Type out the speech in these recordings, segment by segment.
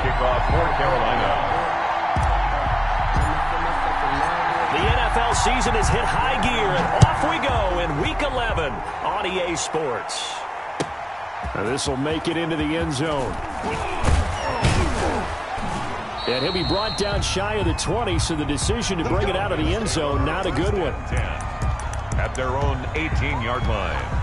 kickoff for Carolina. The NFL season has hit high gear, and off we go in Week 11 on EA Sports. Now this will make it into the end zone. And he'll be brought down shy of the 20, so the decision to bring it out of the end zone, not a good one. At their own 18-yard line.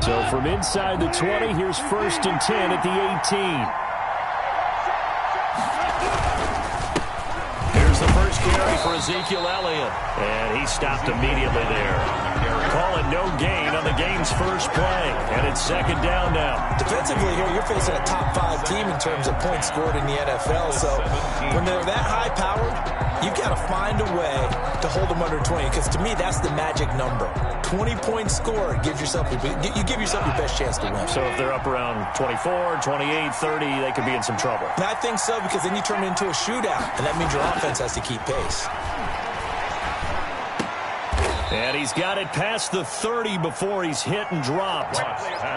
So from inside the 20, here's 1st and 10 at the 18. Here's the first carry for Ezekiel Elliott. And he stopped immediately there. Calling no gain on the game's first play. And it's 2nd down now. Defensively here, you're facing a top 5 team in terms of points scored in the NFL. So when they're that high-powered, you've got to find a way to hold them under 20. Because to me, that's the magic number. 20 points scored gives yourself you give yourself your best chance to win. So if they're up around 24, 28, 30, they could be in some trouble. And I think so, because then you turn it into a shootout, and that means your offense has to keep pace. And he's got it past the 30 before he's hit and dropped.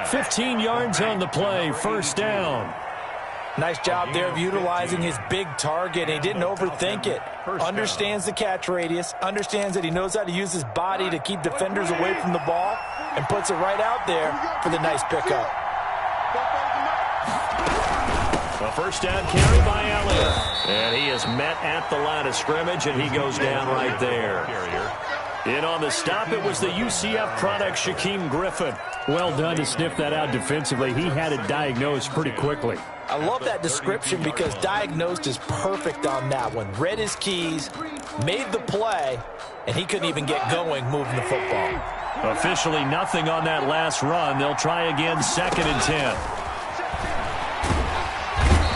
15 yards on the play, 1st down. Nice job there of utilizing his big target. He didn't overthink it. Understands the catch radius. Understands that he knows how to use his body to keep defenders away from the ball. And puts it right out there for the nice pickup. A 1st down carry by Elliott. And he is met at the line of scrimmage, and he goes down right there. In on the stop, it was the UCF product, Shaquem Griffin. Well done to sniff that out defensively. He had it diagnosed pretty quickly. I love that description because diagnosed is perfect on that one. Read his keys, made the play, and he couldn't even get going moving the football. Officially nothing on that last run. They'll try again, 2nd and 10.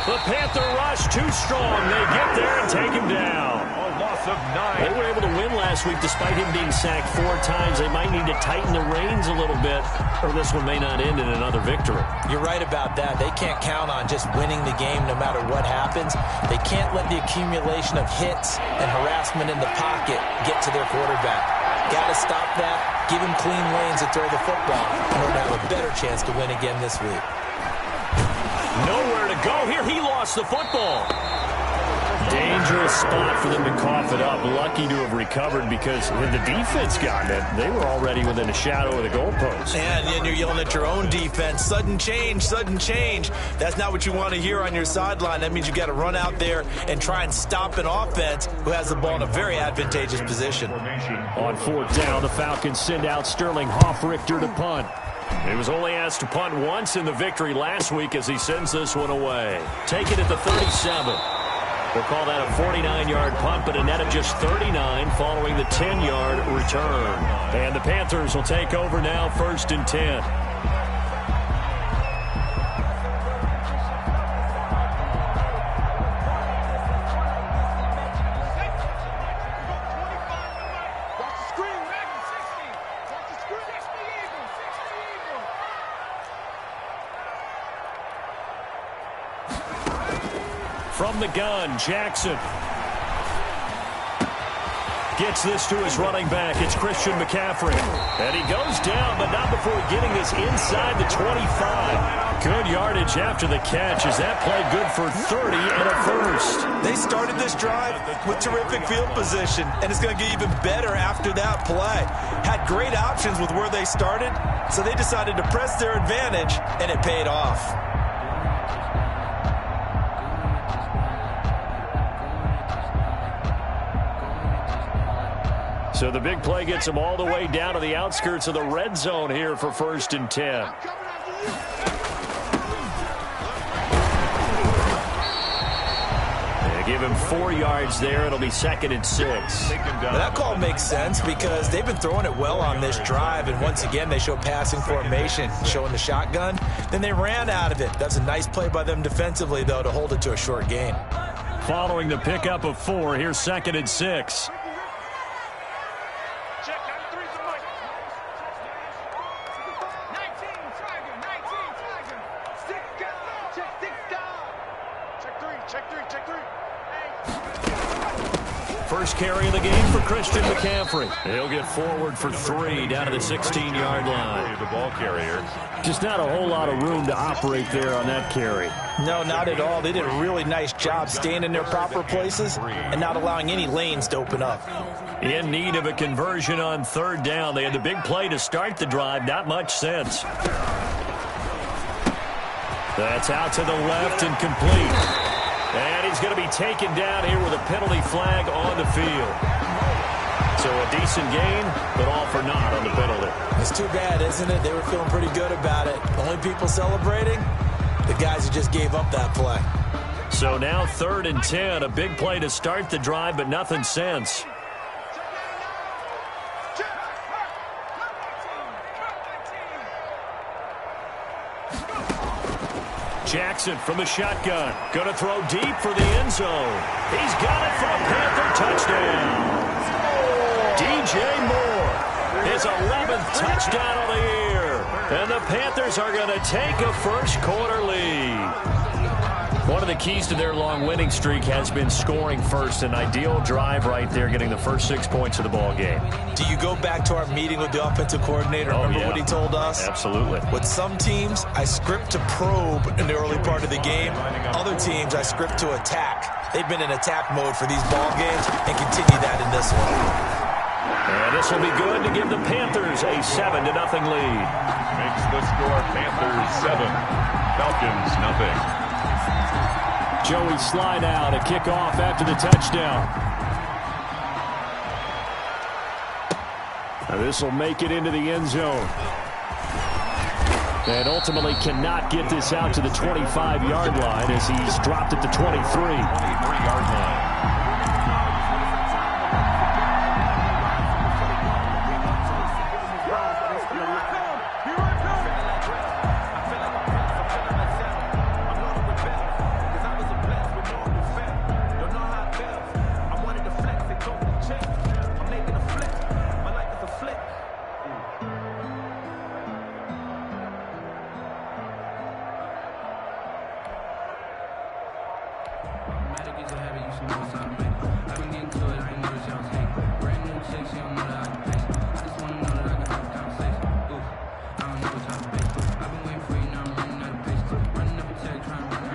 The Panther rush too strong. They get there and take him down. A loss of 9. They were able to win last week despite him being sacked 4 times. They might need to tighten the reins a little bit, or this one may not end in another victory. You're right about that. They can't count on just winning the game no matter what happens. They can't let the accumulation of hits and harassment in the pocket get to their quarterback. Got to stop that, give him clean lanes to throw the football in order to have a better chance to win again this week. Nowhere to go here. He lost the football. Dangerous spot for them to cough it up. Lucky to have recovered because when the defense got it, they were already within a shadow of the goalpost. And then you're yelling at your own defense. Sudden change, sudden change. That's not what you want to hear on your sideline. That means you got to run out there and try and stop an offense who has the ball in a very advantageous position. On 4th down, the Falcons send out Sterling Hoffrichter to punt. He was only asked to punt once in the victory last week as he sends this one away. Take it at the 37. We'll call that a 49-yard punt, but a net of just 39 following the 10-yard return. And the Panthers will take over now, 1st and 10. From the gun, Jackson gets this to his running back. It's Christian McCaffrey. And he goes down, but not before getting this inside the 25. Good yardage after the catch as that play good for 30 and a 1st. They started this drive with terrific field position, and it's going to get even better after that play. Had great options with where they started, so they decided to press their advantage, and it paid off. So the big play gets them all the way down to the outskirts of the red zone here for 1st and 10. They give him 4 yards there. It'll be 2nd and 6. Well, that call makes sense because they've been throwing it well on this drive, and once again they show passing formation, showing the shotgun. Then they ran out of it. That's a nice play by them defensively, though, to hold it to a short gain. Following the pickup of 4, here's 2nd and 6. First carry of the game for Christian McCaffrey. He'll get forward for 3 down to the 16-yard line. The ball carrier. Just not a whole lot of room to operate there on that carry. No, not at all. They did a really nice job staying in their proper places and not allowing any lanes to open up. In need of a conversion on 3rd down. They had the big play to start the drive. Not much sense. That's out to the left and complete. And he's going to be taken down here with a penalty flag on the field. So a decent gain, but all for naught on the penalty. It's too bad, isn't it? They were feeling pretty good about it. The only people celebrating, the guys who just gave up that play. So now 3rd and 10, a big play to start the drive, but nothing since. Jackson from the shotgun. Going to throw deep for the end zone. He's got it for a Panther touchdown. DJ Moore, his 11th touchdown of the year. And the Panthers are going to take a first-quarter lead. One of the keys to their long winning streak has been scoring first. An ideal drive right there, getting the first 6 points of the ball game. Do you go back to our meeting with the offensive coordinator? Remember what he told us? Absolutely. With some teams, I script to probe in the early part of the game. Other teams, I script to attack. They've been in attack mode for these ball games and continue that in this one. And this will be good to give the Panthers a 7-0 lead. Makes the score Panthers 7, Falcons 0. Joey slide out, a kickoff after the touchdown. Now this will make it into the end zone. And ultimately cannot get this out to the 25-yard line as he's dropped at the 23. 23-yard line.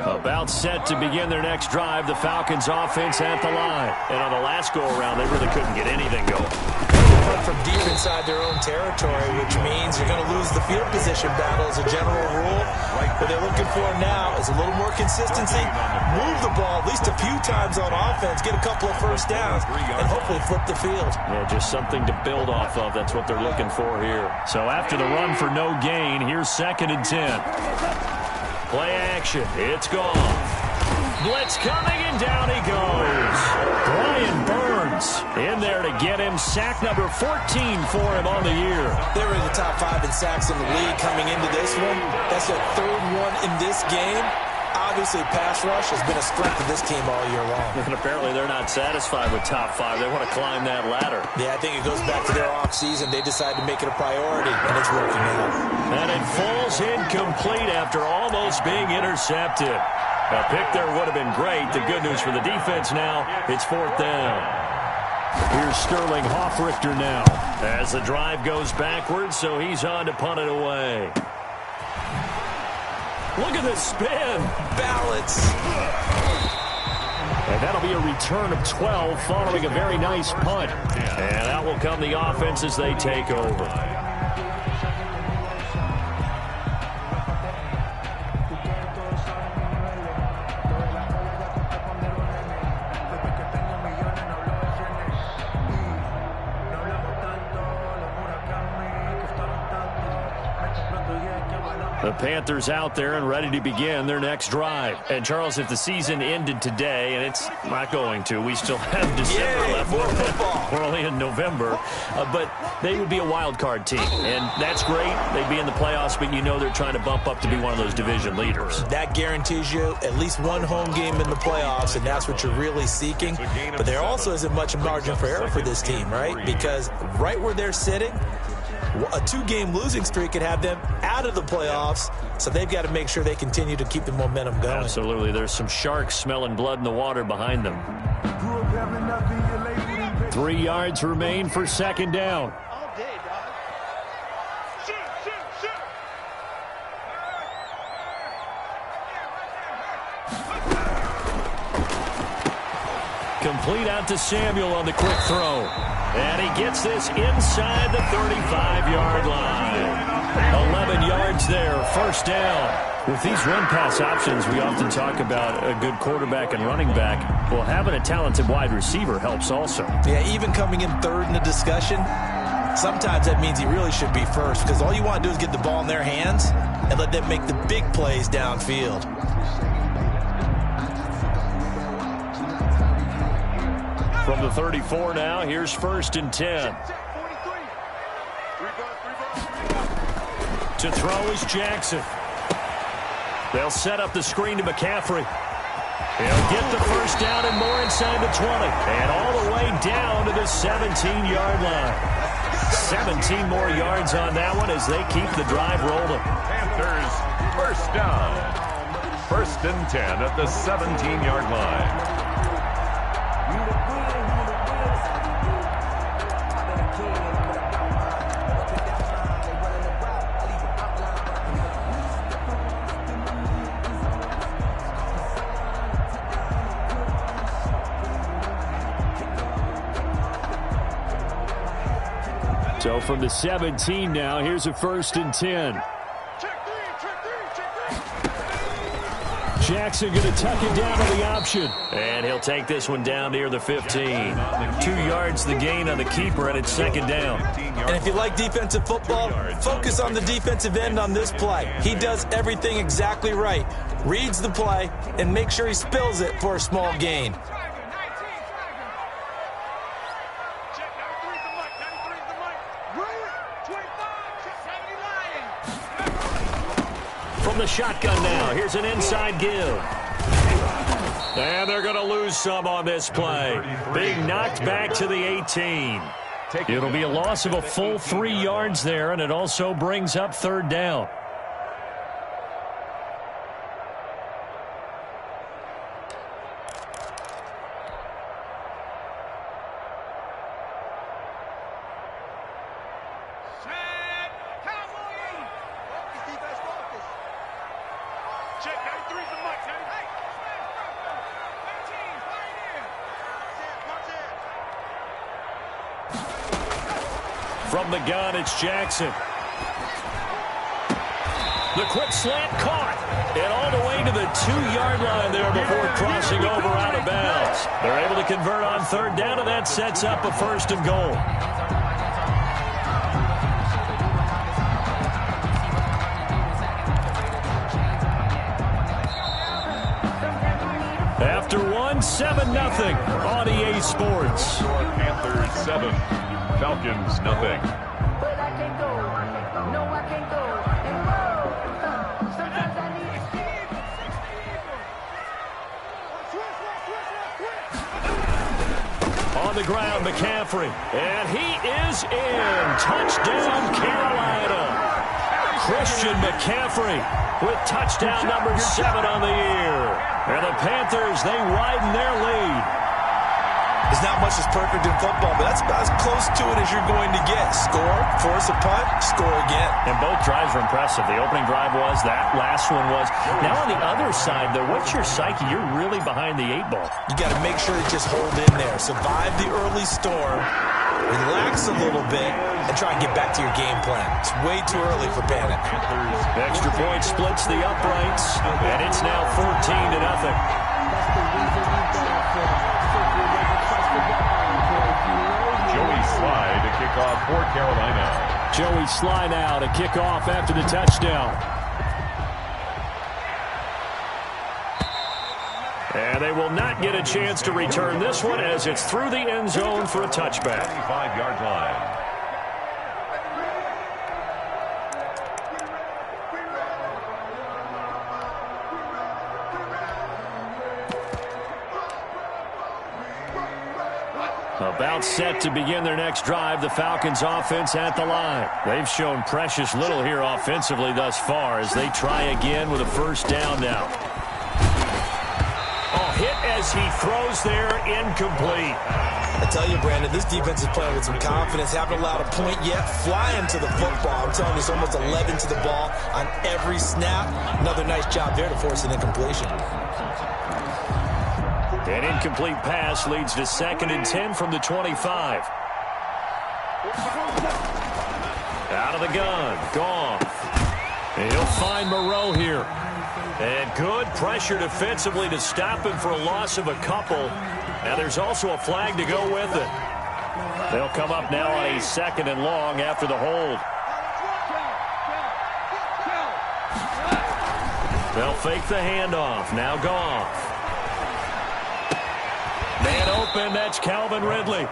About set to begin their next drive, the Falcons offense at the line. And on the last go-around, they really couldn't get anything going. They come from deep inside their own territory, which means you're going to lose the field position battle as a general rule. What they're looking for now is a little more consistency, move the ball at least a few times on offense, get a couple of first downs, and hopefully flip the field. Yeah, just something to build off of. That's what they're looking for here. So after the run for no gain, here's 2nd and 10. Play action. It's gone. Blitz coming, and down he goes. Brian Burns in there to get him. Sack number 14 for him on the year. They were in the top 5 in sacks in the league coming into this one. That's their 3rd one in this game. Obviously, pass rush has been a strength of this team all year long. And apparently they're not satisfied with top 5. They want to climb that ladder. Yeah, I think it goes back to their offseason. They decided to make it a priority, and it's working out. And it falls incomplete after almost being intercepted. A pick there would have been great. The good news for the defense now, it's 4th down. Here's Sterling Hoffrichter now as the drive goes backwards, so he's on to punt it away. Look at this spin. Balance. And that'll be a return of 12 following a very nice punt. And that will come the offense as they take over. The Panthers out there and ready to begin their next drive. And, Charles, if the season ended today, and it's not going to, we still have December left. More football. We're only in November. But they would be a wild card team. And that's great. They'd be in the playoffs, but you know they're trying to bump up to be one of those division leaders. That guarantees you at least one home game in the playoffs, and that's what you're really seeking. But there also isn't much margin for error for this team, right? Because right where they're sitting, a 2-game losing streak could have them out of the playoffs, so they've got to make sure they continue to keep the momentum going. Absolutely. There's some sharks smelling blood in the water behind them. 3 yards remain for second down. Complete out to Samuel on the quick throw. And he gets this inside the 35-yard line. 11 yards there, first down. With these run-pass options, we often talk about a good quarterback and running back. Well, having a talented wide receiver helps also. Yeah, even coming in third in the discussion, sometimes that means he really should be first, because all you want to do is get the ball in their hands and let them make the big plays downfield. From the 34 now, here's 1st and 10. To throw is Jackson. They'll set up the screen to McCaffrey. He'll get the first down and more inside the 20. And all the way down to the 17-yard line. 17 more yards on that one as they keep the drive rolling. Panthers first down. 1st and 10 at the 17-yard line. So from the 17 now, here's a 1st and 10. Jackson going to tuck it down on the option. And he'll take this one down near the 15. 2 yards the gain on the keeper, and it's 2nd down. And if you like defensive football, focus on the defensive end on this play. He does everything exactly right. Reads the play and make sure he spills it for a small gain. From the shotgun now, here's an inside give. And they're going to lose some on this play. Being knocked back to the 18. It'll be a loss of a full 3 yards there, and it also brings up 3rd down. From the gun, it's Jackson. The quick slant caught. And all the way to the 2-yard line there before crossing over out of bounds. They're able to convert on 3rd down, and that sets up a 1st and goal. After 7-0 on EA Sports. Panthers 7, Falcons nothing. On the ground, McCaffrey. And he is in. Touchdown, Carolina. Christian McCaffrey with touchdown number 7 on the year. And the Panthers, they widen their lead. There's not much that's perfect in football, but that's about as close to it as you're going to get. Score, force a punt, score again. And both drives were impressive. The opening drive was, that last one was. Now on the other side, though, what's your psyche? You're really behind the 8 ball. You got to make sure to just hold in there. Survive the early storm, relax a little bit, and try and get back to your game plan. It's way too early for panic. Extra point splits the uprights, and it's now 14-0. Joey Sly to kick off for Carolina. Joey Sly now to kick off after the touchdown. And they will not get a chance to return this one as it's through the end zone for a touchback. 25-yard line. About set to begin their next drive, the Falcons offense at the line. They've shown precious little here offensively thus far as they try again with a first down now. Oh, hit as he throws there, incomplete. I tell you, Brandon, this defense is playing with some confidence. Haven't allowed a point yet. Flying to the football. I'm telling you, it's almost 11 to the ball on every snap. Another nice job there to force an incompletion. An incomplete pass leads to 2nd and 10 from the 25. Out of the gun. Goff. He'll find Moreau here. And good pressure defensively to stop him for a loss of a couple. Now there's also a flag to go with it. They'll come up now on a 2nd and long after the hold. They'll fake the handoff. Now Goff. Man open, that's Calvin Ridley.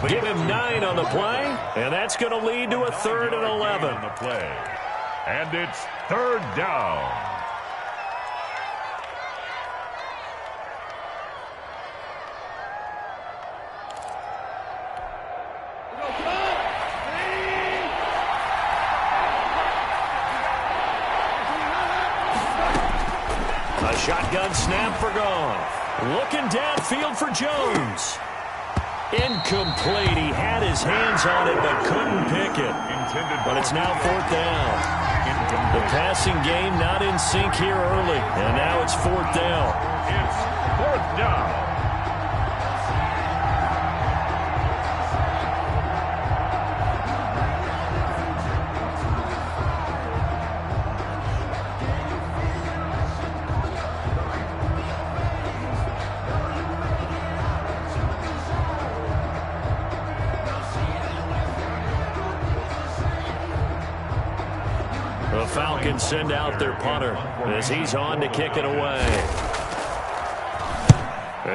Give him 9 on the play, and that's going to lead to a 3rd and 11. On the play. And it's 3rd down. A shotgun snap for Goff. Looking downfield for Jones. Incomplete. He had his hands on it but couldn't pick it. But it's now 4th down. The passing game not in sync here early. And now it's 4th down. It's 4th down. The Falcons send out their punter as he's on to kick it away.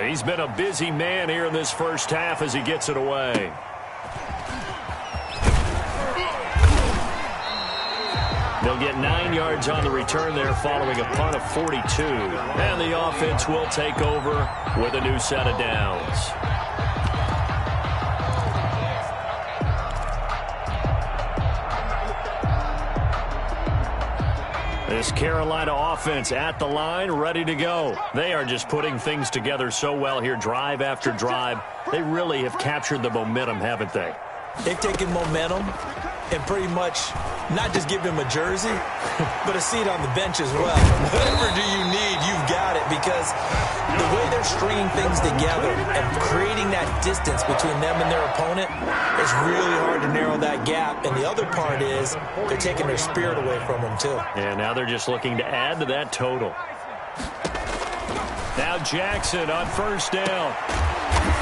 He's been a busy man here in this first half as he gets it away. They'll get 9 yards on the return there following a punt of 42. And the offense will take over with a new set of downs. This Carolina offense at the line, ready to go. They are just putting things together so well here, drive after drive. They really have captured the momentum, haven't they? They've taken momentum and pretty much not just give him a jersey, but a seat on the bench as well. Whatever do you need, you've got it, because the way they're stringing things together and creating that distance between them and their opponent, it's really hard to narrow that gap. And the other part is they're taking their spirit away from them, too. And now they're just looking to add to that total. Now Jackson on first down.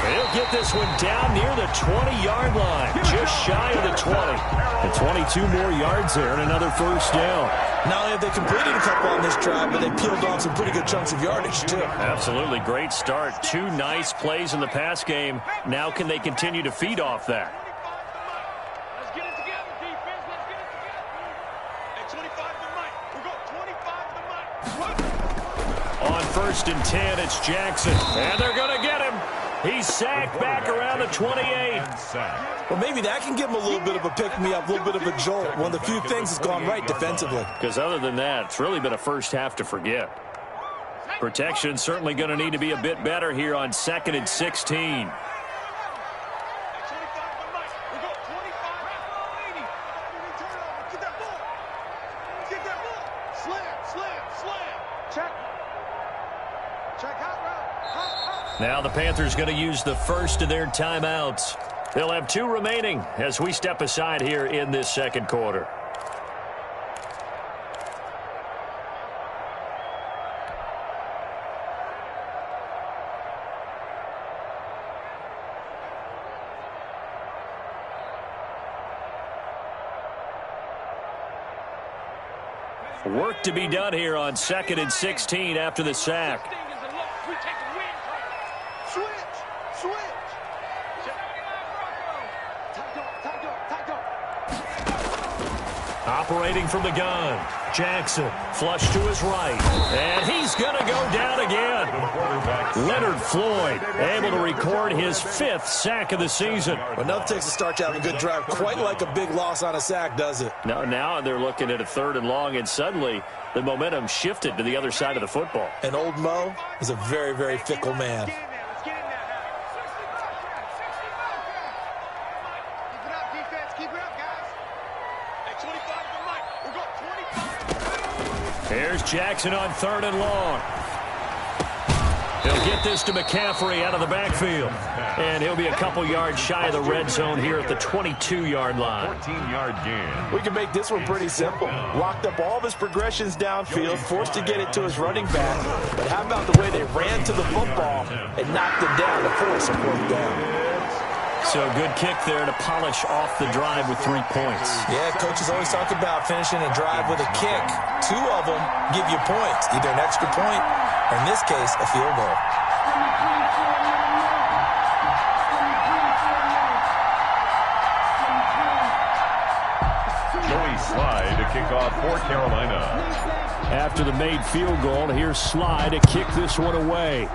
He'll get this one down near the 20-yard line, just shy of the 20. And 22 more yards there and another first down. Not only have they completed a couple on this drive, but they peeled off some pretty good chunks of yardage, too. Absolutely. Great start. 2 nice plays in the pass game. Now can they continue to feed off that? Let's get it together, defense. Let's get it together. Hey, 25 to Mike. We'll go 25 to Mike. On 1st and 10, it's Jackson. And they're going to get him. He's sacked back around the 28. Well, maybe that can give him a little bit of a pick-me-up, a little bit of a jolt. One of the few things that's gone right defensively. Because other than that, it's really been a first half to forget. Protection certainly going to need to be a bit better here on 2nd and 16. Now the Panthers going to use the first of their timeouts. They'll have 2 remaining as we step aside here in this second quarter. Work to be done here on 2nd and 16 after the sack. We take the win. Switch. Tight go. Operating from the gun. Jackson, flush to his right. And he's going to go down again. Leonard Floyd able to record his 5th sack of the season. Enough takes to start to have a good drive. Quite like a big loss on a sack, does it? Now they're looking at a 3rd and long, and suddenly the momentum shifted to the other side of the football. And old Mo is a very, very fickle man. Here's Jackson on 3rd and long. He'll get this to McCaffrey out of the backfield. And he'll be a couple yards shy of the red zone here at the 22-yard line. 14-yard gain. We can make this one pretty simple. Locked up all of his progressions downfield, forced to get it to his running back. But how about the way they ran to the football and knocked him down to force a 4th down? So good kick there to polish off the drive with 3 points. Yeah, coaches always talk about finishing a drive with a kick. 2 of them give you points, either an extra point or, in this case, a field goal. Joey Slye to kick off for Carolina. After the made field goal, here's Slye to kick this one away.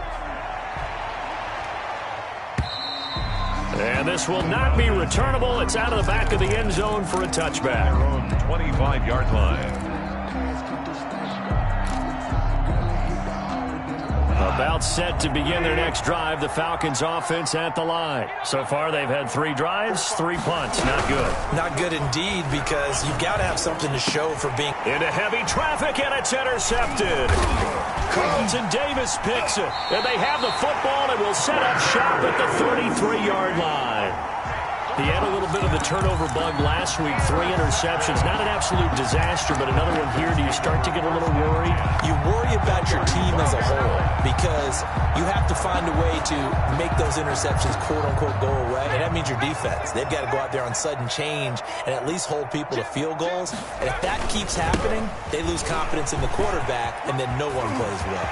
And this will not be returnable. It's out of the back of the end zone for a touchback. Their own 25-yard line. About set to begin their next drive, the Falcons offense at the line. So far, they've had 3 drives, 3 punts. Not good. Not good indeed, because you've got to have something to show for being... Into heavy traffic, and it's intercepted. Carlton Davis picks it, and they have the football and will set up shop at the 33-yard line. He had a little bit of the turnover bug last week, 3 interceptions. Not an absolute disaster, but another one here. Do you start to get a little worried? You worry about your team as a whole because you have to find a way to make those interceptions, quote-unquote, go away, and that means your defense. They've got to go out there on sudden change and at least hold people to field goals. And if that keeps happening, they lose confidence in the quarterback, and then no one plays well.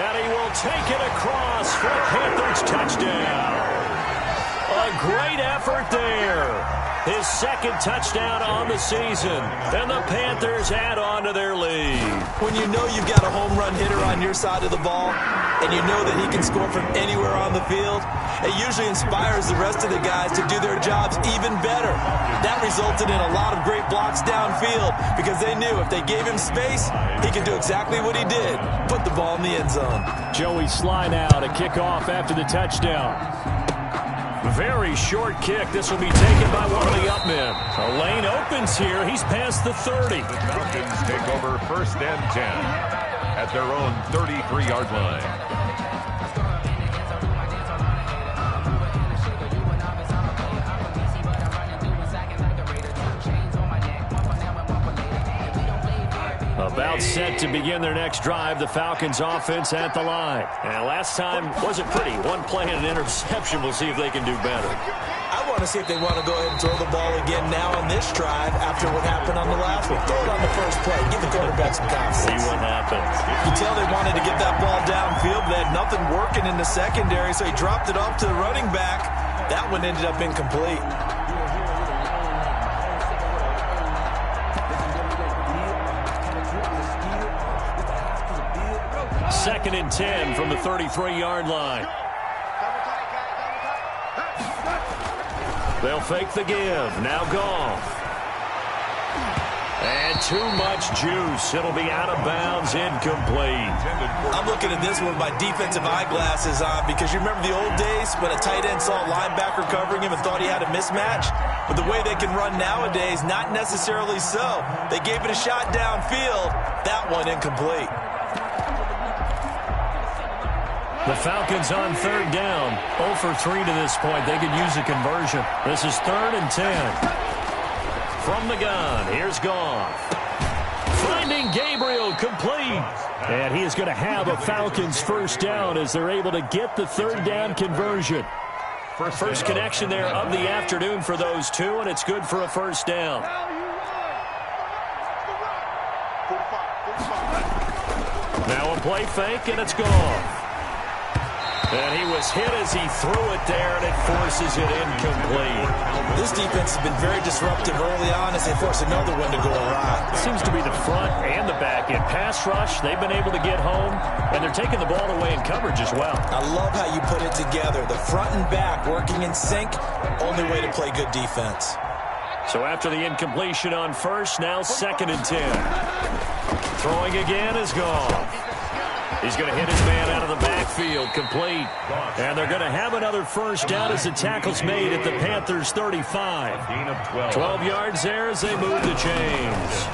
And he will take it across for a Panthers touchdown. A great effort there. His 2nd touchdown on the season. And the Panthers add on to their lead. When you know you've got a home run hitter on your side of the ball, and you know that he can score from anywhere on the field, it usually inspires the rest of the guys to do their jobs even better. That resulted in a lot of great blocks downfield because they knew if they gave him space, he could do exactly what he did, put the ball in the end zone. Joey Slye now to kick off after the touchdown. Very short kick. This will be taken by one of the up men. A lane opens here. He's past the 30. The Falcons take over 1st and 10 at their own 33-yard line. About set to begin their next drive, the Falcons offense at the line. And last time wasn't pretty. 1 play and an interception. We'll see if they can do better. I want to see if they want to go ahead and throw the ball again now on this drive after what happened on the last one. Throw it on the first play. Give the quarterback some confidence. See what happens. You can tell they wanted to get that ball downfield, but they had nothing working in the secondary, so he dropped it off to the running back. That one ended up incomplete. 2nd and 10 from the 33-yard line. They'll fake the give. Now Goff. And too much juice. It'll be out of bounds, incomplete. I'm looking at this one with my defensive eyeglasses on because you remember the old days when a tight end saw a linebacker covering him and thought he had a mismatch? But the way they can run nowadays, not necessarily so. They gave it a shot downfield. That one incomplete. The Falcons on 3rd down. 0 for 3 to this point. They could use a conversion. This is 3rd and 10. From the gun, here's Goff. Finding Gabriel, complete. And he is going to have a Falcons 1st down as they're able to get the 3rd down conversion. First connection there of the afternoon for those two, and it's good for a 1st down. Now a play fake, and it's gone. And he was hit as he threw it there, and it forces it incomplete. This defense has been very disruptive early on as they force another one to go awry. It seems to be the front and the back end. Pass rush, they've been able to get home, and they're taking the ball away in coverage as well. I love how you put it together. The front and back working in sync, only way to play good defense. So after the incompletion on first, now 2nd and 10. Throwing again is gone. He's going to hit his man out of the backfield, complete. And they're going to have another first down as the tackle's made at the Panthers' 35. 12 yards there as they move the chains.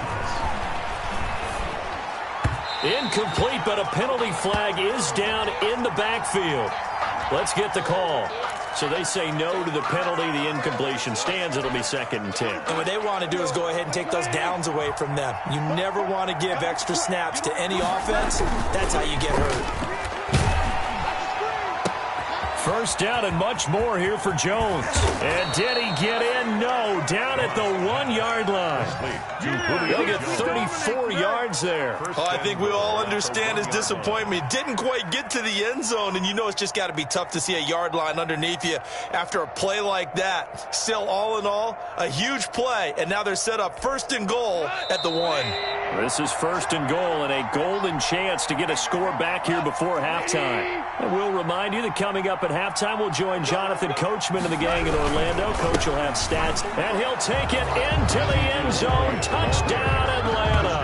Incomplete, but a penalty flag is down in the backfield. Let's get the call. So they say no to the penalty. The incompletion stands. It'll be 2nd and 10. And what they want to do is go ahead and take those downs away from them. You never want to give extra snaps to any offense. That's how you get hurt. First down and much more here for Jones. And did he get in? No. Down at the 1-yard line. He'll get 34 yards there. Oh, I think we all understand his disappointment. Didn't quite get to the end zone, and you know it's just got to be tough to see a yard line underneath you after a play like that. Still, all in all, a huge play, and now they're set up 1st and goal at the 1. This is 1st and goal and a golden chance to get a score back here before halftime. And we'll remind you that coming up at halftime, we'll join Jonathan Coachman and the gang in Orlando. Coach will have stats, and he'll take it into the end zone. Touchdown, Atlanta.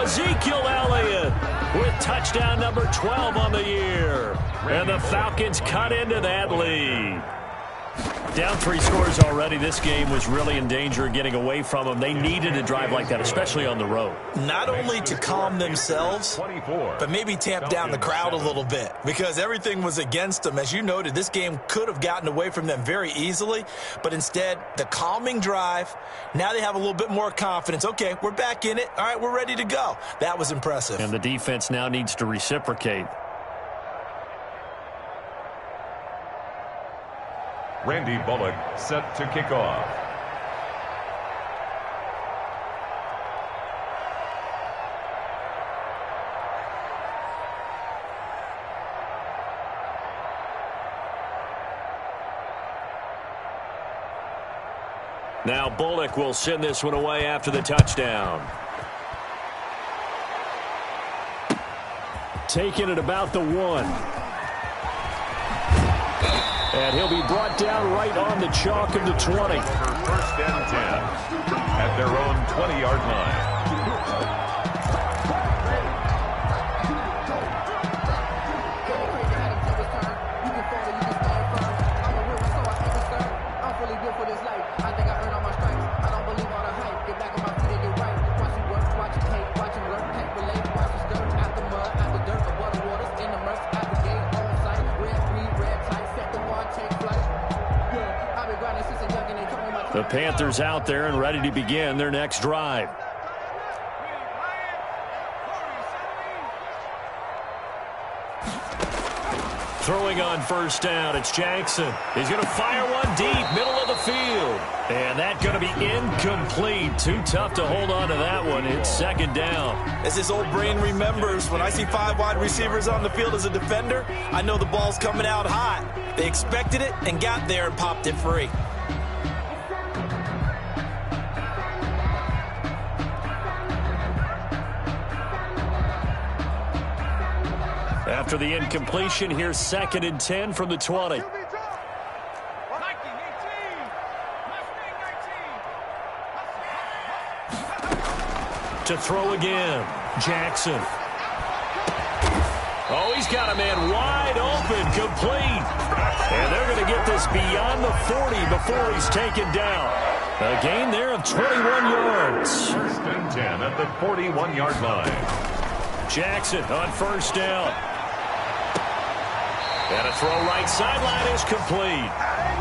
Ezekiel Elliott with touchdown number 12 on the year. And the Falcons cut into that lead. Down 3 scores already. This game was really in danger of getting away from them. They needed a drive like that, especially on the road. Not only to calm themselves, but maybe tamp down the crowd a little bit because everything was against them. As you noted, this game could have gotten away from them very easily, but instead, the calming drive, now they have a little bit more confidence. Okay, we're back in it. All right, we're ready to go. That was impressive. And the defense now needs to reciprocate. Randy Bullock set to kick off. Now Bullock will send this one away after the touchdown. Taking it about the 1. And he'll be brought down right on the chalk of the 20. For 1st and 10 at their own 20-yard line. The Panthers out there and ready to begin their next drive. Throwing on 1st down, it's Jackson. He's going to fire one deep, middle of the field. And that's going to be incomplete. Too tough to hold on to that one. It's 2nd down. As this old brain remembers, when I see 5 wide receivers on the field as a defender, I know the ball's coming out hot. They expected it and got there and popped it free. After the incompletion, here's 2nd and 10 from the 20. To throw again, Jackson. Oh, he's got a man wide open, complete. And they're going to get this beyond the 40 before he's taken down. A gain there of 21 yards. 1st and 10 at the 41-yard line. Jackson on 1st down. And a throw right sideline is complete.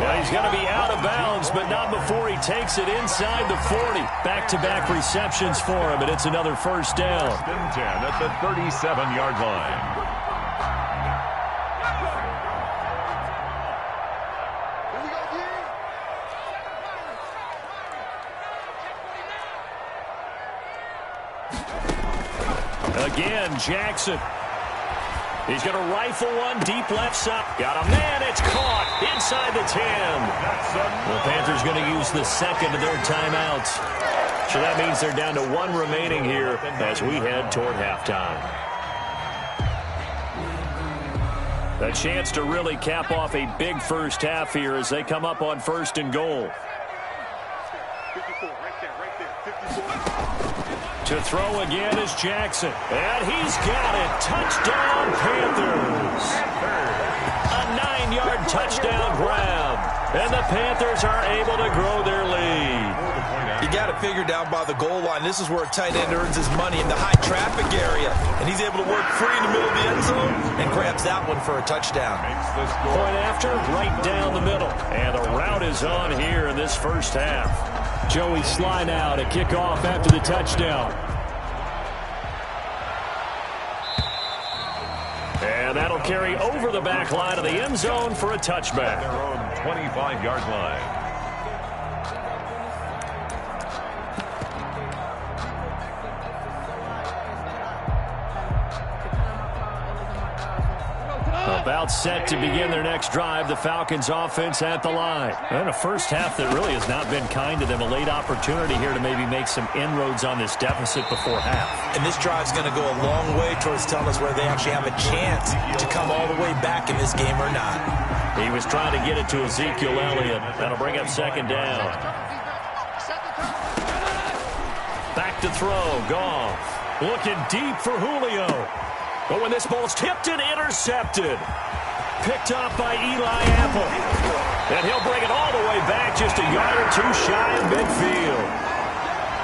Well, he's going to be out of bounds, but not before he takes it inside the 40. Back-to-back receptions for him, and it's another 1st down. 1st and 10 at the 37-yard line. Again, Jackson. He's going to rifle one deep left side. Got a man. It's caught inside the 10. The Panthers going to use the second of their timeouts. So that means they're down to one remaining here as we head toward halftime. A chance to really cap off a big first half here as they come up on 1st and goal. 54, right there, 54. To throw again is Jackson. And he's got it. Touchdown, Panthers. A 9-yard touchdown grab. And the Panthers are able to grow their lead. You got it figured down by the goal line. This is where a tight end earns his money in the high traffic area. And he's able to work free in the middle of the end zone and grabs that one for a touchdown. Point after, right down the middle. And the route is on here in this first half. Joey Sly now to kick off after the touchdown. And that'll carry over the back line of the end zone for a touchback. Their own 25-yard line. About set to begin their next drive, the Falcons offense at the line. And a first half that really has not been kind to them. A late opportunity here to maybe make some inroads on this deficit before half. And this drive's going to go a long way towards telling us whether they actually have a chance to come all the way back in this game or not. He was trying to get it to Ezekiel Elliott. That'll bring up 2nd down. Back to throw, Goff. Looking deep for Julio. But when this ball's tipped and intercepted. Picked up by Eli Apple. And he'll bring it all the way back just a yard or two shy of midfield.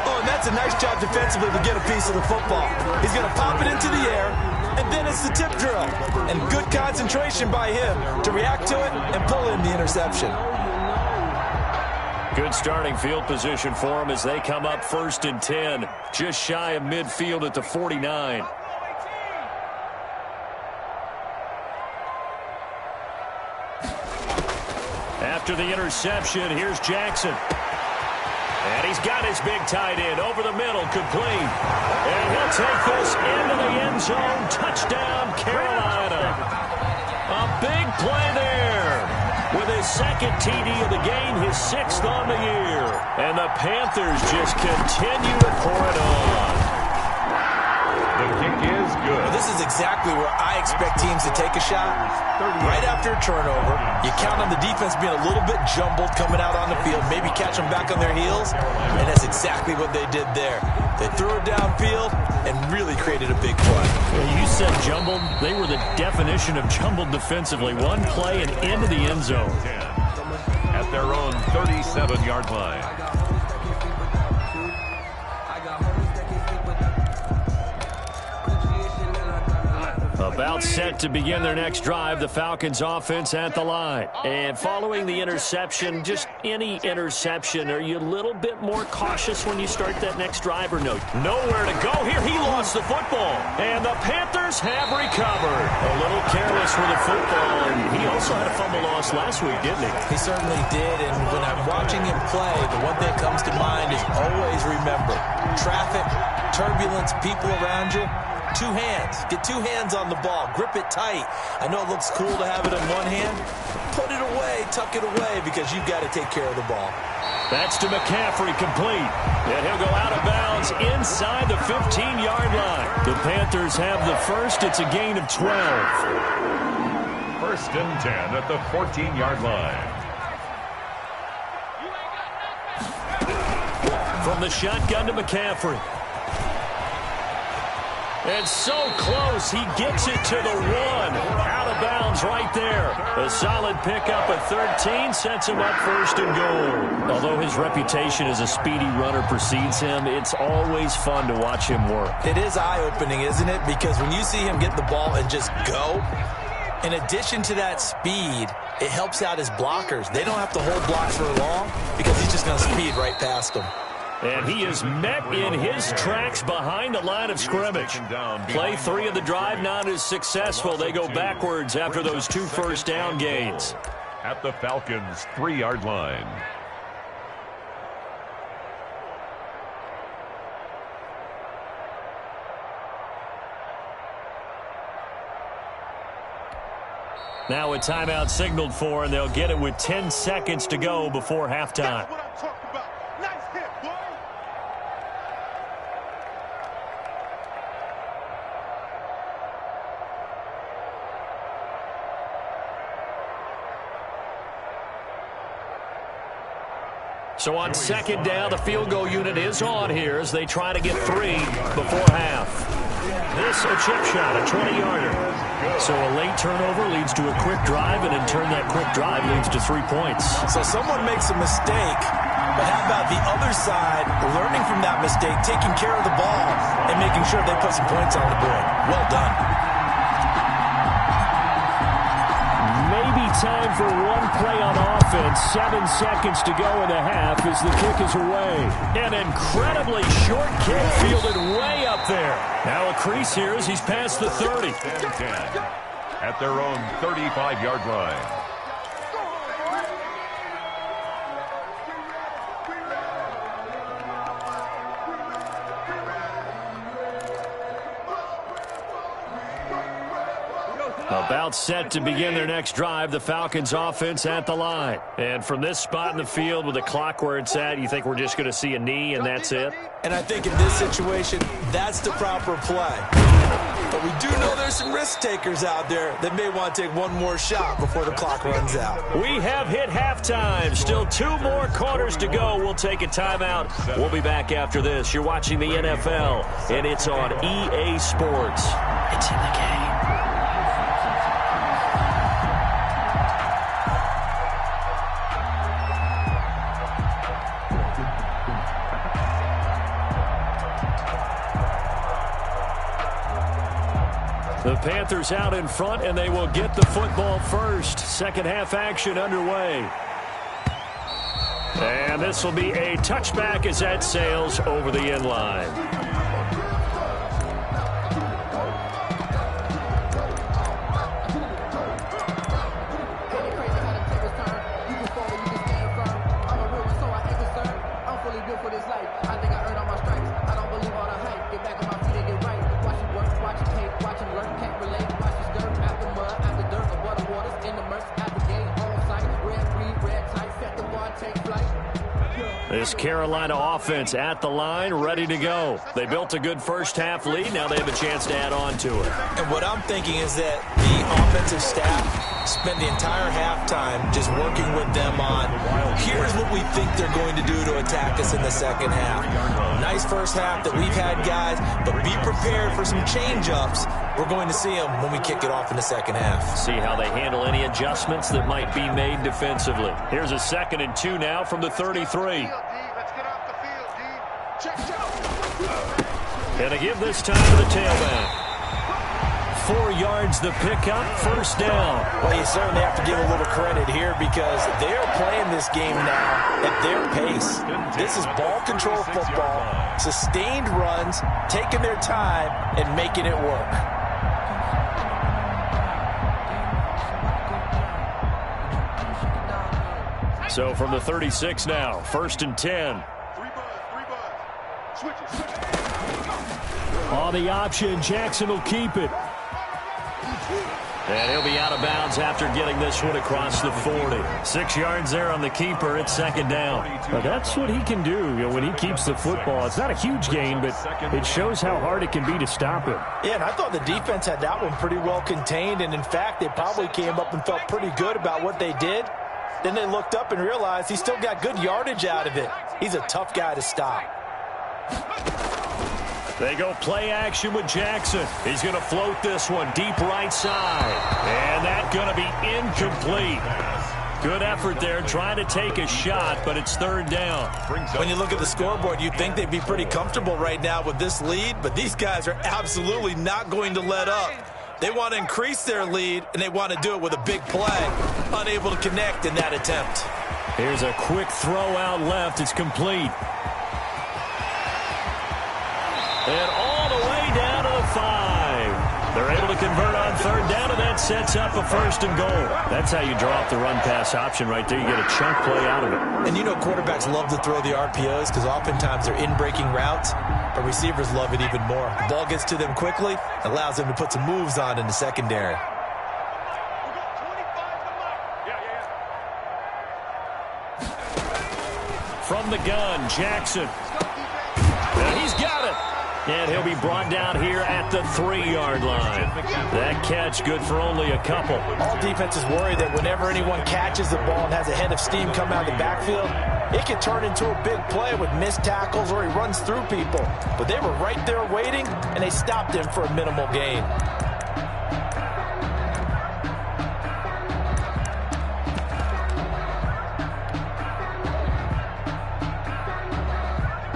Oh, and that's a nice job defensively to get a piece of the football. He's going to pop it into the air, and then it's the tip drill. And good concentration by him to react to it and pull in the interception. Good starting field position for him as they come up 1st and 10. Just shy of midfield at the 49. After the interception, here's Jackson. And he's got his big tight end over the middle, complete. And he'll take this into the end zone. Touchdown, Carolina. A big play there. With his 2nd TD of the game, his 6th on the year. And the Panthers just continue to pour it on. The kick is good. Well, this is exactly where I expect teams to take a shot. Right after a turnover, you count on the defense being a little bit jumbled coming out on the field, maybe catch them back on their heels, and that's exactly what they did there. They threw it downfield and really created a big play. You said jumbled. They were the definition of jumbled defensively. One play and into the end zone. At their own 37-yard line. About set to begin their next drive, the Falcons offense at the line. And following the interception, just any interception, are you a little bit more cautious when you start that next drive or no? Nowhere to go here. He lost the football. And the Panthers have recovered. A little careless with the football. And he also had a fumble loss last week, didn't he? He certainly did. And when I'm watching him play, the one thing that comes to mind is always remember, traffic, turbulence, people around you. 2 hands. Get 2 hands on the ball. Grip it tight. I know it looks cool to have it in one hand. Put it away. Tuck it away because you've got to take care of the ball. That's to McCaffrey, complete. And he'll go out of bounds inside the 15-yard line. The Panthers have the first. It's a gain of 12. 1st and 10 at the 14-yard line. From the shotgun to McCaffrey. And so close, he gets it to the 1. Out of bounds right there. A solid pickup at 13 sets him up 1st and goal. Although his reputation as a speedy runner precedes him, it's always fun to watch him work. It is eye-opening, isn't it? Because when you see him get the ball and just go, in addition to that speed, it helps out his blockers. They don't have to hold blocks for long because he's just going to speed right past them. And he is met in his tracks behind the line of scrimmage. Play 3 of the drive not as successful. They go backwards after those 2 first down gains. At the Falcons' 3-yard line. Now a timeout signaled for, and they'll get it with 10 seconds to go before halftime. That's what I'm talking about. Nice hit, boy. So on second down, the field goal unit is on here as they try to get 3 before half. This a chip shot, a 20-yarder. So a late turnover leads to a quick drive, and in turn that quick drive leads to 3 points. So someone makes a mistake, but how about the other side learning from that mistake, taking care of the ball, and making sure they put some points on the board? Well done. Maybe time for one play on offense. 7 seconds to go in the half as the kick is away. An incredibly short kick fielded way up there. Now a crease here as he's past the 30. 10 at their own 35-yard line. About set to begin their next drive, the Falcons offense at the line. And from this spot in the field with the clock where it's at, you think we're just going to see a knee and that's it? And I think in this situation, that's the proper play. But we do know there's some risk takers out there that may want to take one more shot before the clock runs out. We have hit halftime. Still 2 more quarters to go. We'll take a timeout. We'll be back after this. You're watching the NFL, and it's on EA Sports. It's in the game. The Panthers out in front, and they will get the football first. Second half action underway. And this will be a touchback as that sails over the end line. This Carolina offense at the line, ready to go. They built a good first-half lead. Now they have a chance to add on to it. And what I'm thinking is that the offensive staff spent the entire halftime just working with them on, here's what we think they're going to do to attack us in the second half. Nice first half that we've had, guys, but be prepared for some change-ups. We're going to see them when we kick it off in the second half. See how they handle any adjustments that might be made defensively. Here's a 2nd and 2 now from the 33. And a give this time to the tailback. 4 yards the pickup, first down. Well, you certainly have to give a little credit here because they're playing this game now at their pace. This is ball control football, sustained runs, taking their time, and making it work. So from the 36 now, 1st and 10. On the option, Jackson will keep it. And he'll be out of bounds after getting this one across the 40. 6 yards there on the keeper. It's 2nd down. Well, that's what he can do, when he keeps the football. It's not a huge gain, but it shows how hard it can be to stop him. Yeah, and I thought the defense had that one pretty well contained. And, in fact, they probably came up and felt pretty good about what they did. Then they looked up and realized he still got good yardage out of it. He's a tough guy to stop. They go play action with Jackson. He's going to float this one deep right side. And that's going to be incomplete. Good effort there trying to take a shot, but it's 3rd down. When you look at the scoreboard, you'd think they'd be pretty comfortable right now with this lead, but these guys are absolutely not going to let up. They want to increase their lead, and they want to do it with a big play. Unable to connect in that attempt. Here's a quick throw out left. It's complete. And all the way down to the 5. They're able to convert on 3rd down, and that sets up a 1st and goal. That's how you draw up the run-pass option right there. You get a chunk play out of it. And you know quarterbacks love to throw the RPOs because oftentimes they're in-breaking routes, but receivers love it even more. The ball gets to them quickly, allows them to put some moves on in the secondary. From the gun, Jackson. And he's got it. And he'll be brought down here at the 3-yard line. That catch good for only a couple. All defenses worry that whenever anyone catches the ball and has a head of steam come out of the backfield, it can turn into a big play with missed tackles or he runs through people. But they were right there waiting, and they stopped him for a minimal gain.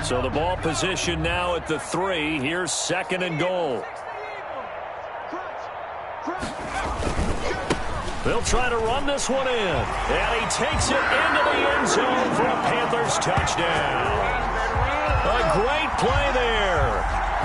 So the ball position now at the 3. Here's 2nd and goal. They'll try to run this one in. And he takes it into the end zone for a Panthers touchdown. A great play there.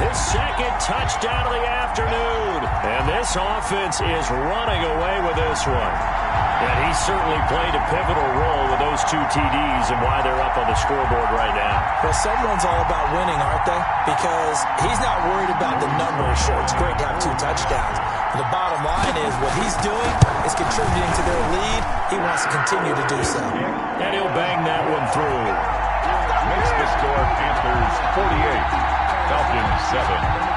His 2nd touchdown of the afternoon. And this offense is running away with this one. And he certainly played a pivotal role with those 2 TDs and why they're up on the scoreboard right now. Well, someone's all about winning, aren't they? Because he's not worried about the numbers. Sure, it's great to have 2 touchdowns. But the bottom line is what he's doing is contributing to their lead. He wants to continue to do so. And he'll bang that one through. Makes the score Panthers 48, Falcons 7.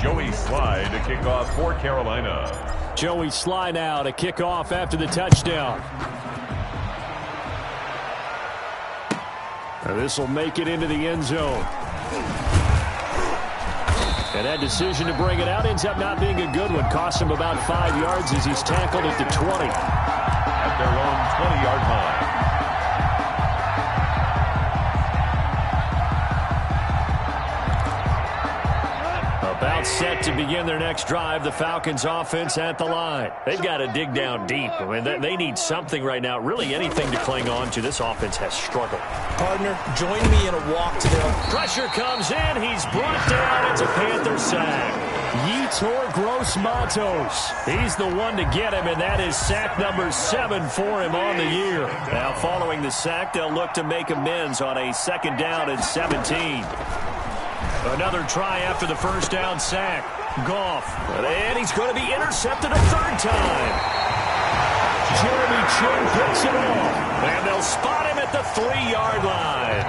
Joey Sly to kick off for Carolina. Joey Sly now to kick off after the touchdown. This will make it into the end zone. And that decision to bring it out ends up not being a good one. Cost him about 5 yards as he's tackled at the 20. At their own 20-yard line. About set to begin their next drive, the Falcons offense at the line. They've got to dig down deep. I mean, they need something right now, really anything to cling on to. This offense has struggled. Partner, join me in a walk to their... Pressure comes in. He's brought down. It's a Panther sack. Yetur Gross-Matos. He's the one to get him, and that is sack number 7 for him on the year. Now, following the sack, they'll look to make amends on a 2nd down and 17. Another try after the 1st down sack. Goff. And he's going to be intercepted a 3rd time. Jeremy Chin picks it off. And they'll spot him at the 3-yard line.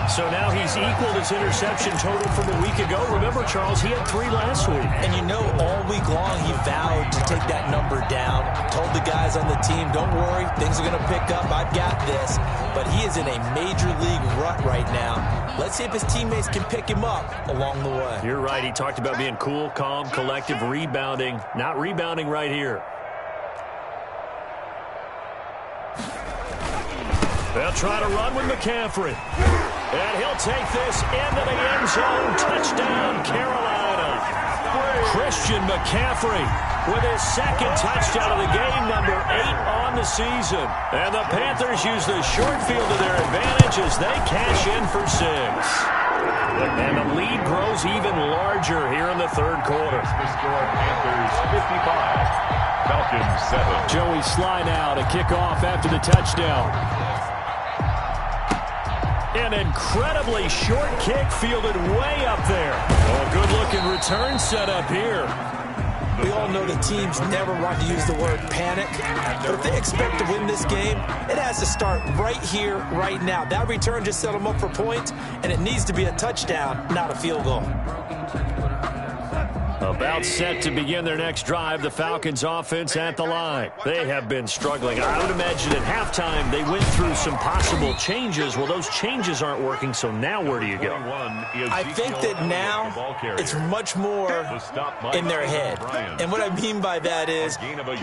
So now he's equaled his interception total from a week ago. Remember, Charles, he had 3 last week. And you know, all week long he vowed to take that number down. Told the guys on the team, don't worry, things are going to pick up. I've got this. But he is in a major league rut right now. Let's see if his teammates can pick him up along the way. You're right. He talked about being cool, calm, collective, rebounding. Not rebounding right here. They'll try to run with McCaffrey. And he'll take this into the end zone. Touchdown, Carolina. Christian McCaffrey with his 2nd touchdown of the game, number 8 on the season. And the Panthers use the short field to their advantage as they cash in for 6. And the lead grows even larger here in the 3rd quarter. The score Panthers 55, Falcons 7. Joey Sly now to kick off after the touchdown. An incredibly short kick fielded way up there. Oh, good-looking return set up here. We all know the teams never want to use the word panic. But if they expect to win this game, it has to start right here, right now. That return just set them up for points, and it needs to be a touchdown, not a field goal. About set to begin their next drive, the Falcons offense at the line. They have been struggling. I would imagine at halftime they went through some possible changes. Well, those changes aren't working, so now where do you go? I think that now it's much more in their head. And what I mean by that is